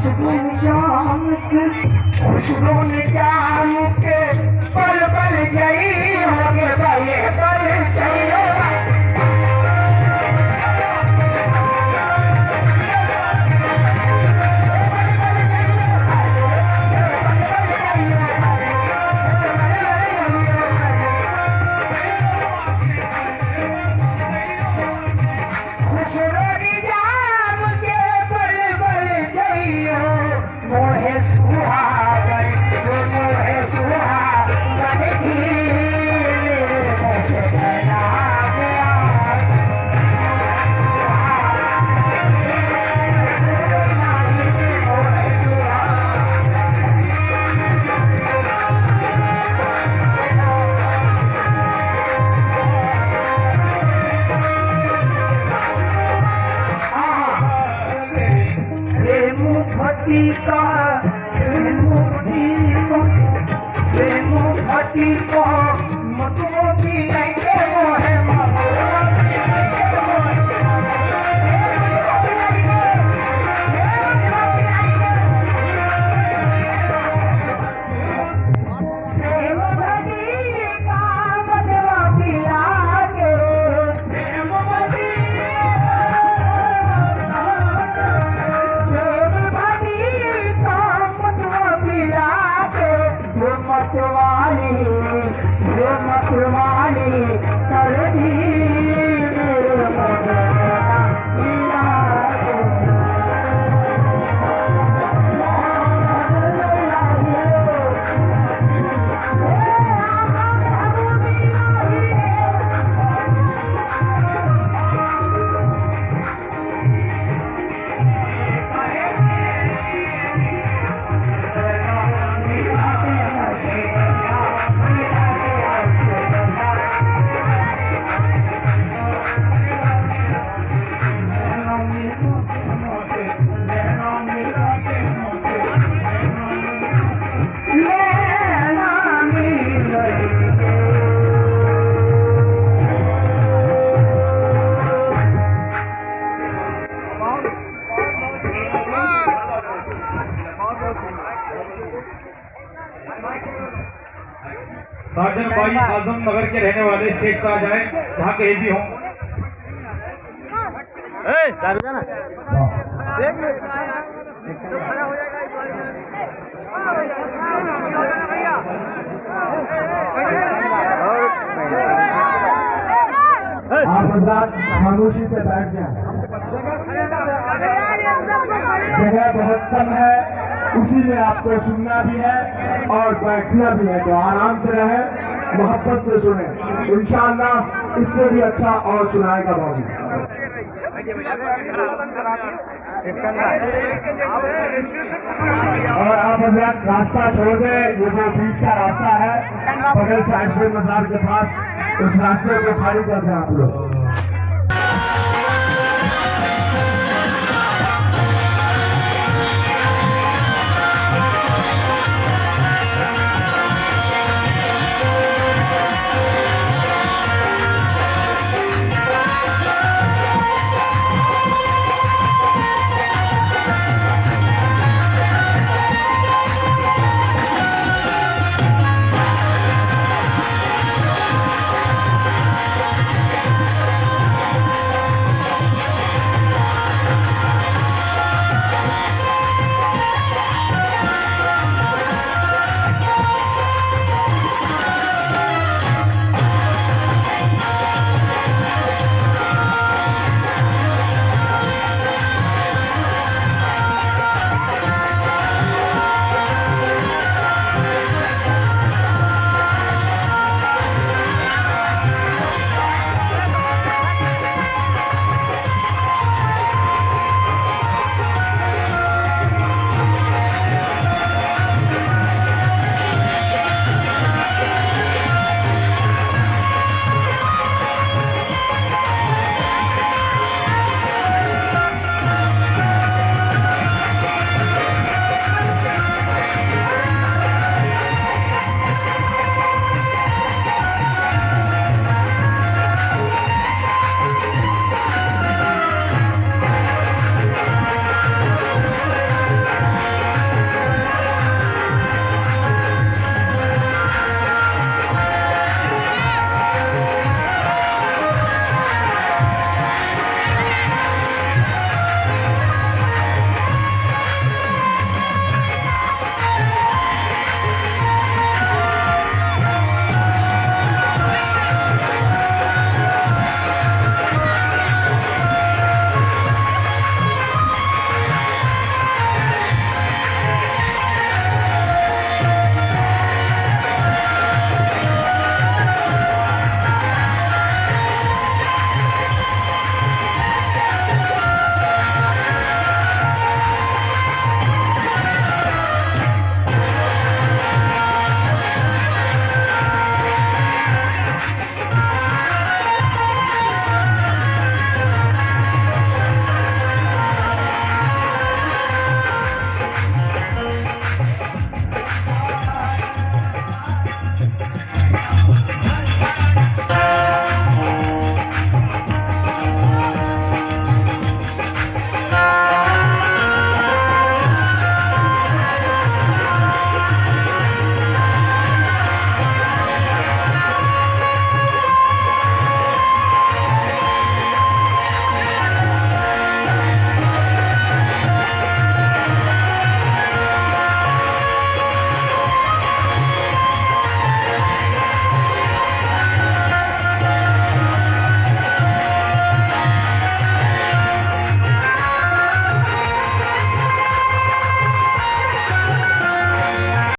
खुशबू जाम के खुशबू जाम के पल पल जई होगे भाई पल चाहिए साजन भाई आजम नगर के रहने वाले स्टेज पर आ जाए जहाँ कहीं भी हों। आप हजरात खामोशी से बैठ जाएं। जगह बहुत कम है, उसी में आपको सुनना भी है और बैठना भी है, तो आराम से रहे, मोहब्बत से सुने। इंशाअल्लाह इससे भी अच्छा और सुनाएगा बाबू। और आप हजरात रास्ता छोड़ दें, ये जो बीच का रास्ता है बगल साइड से मजार के पास, उस रास्ते को खाली कर दें आप लोग।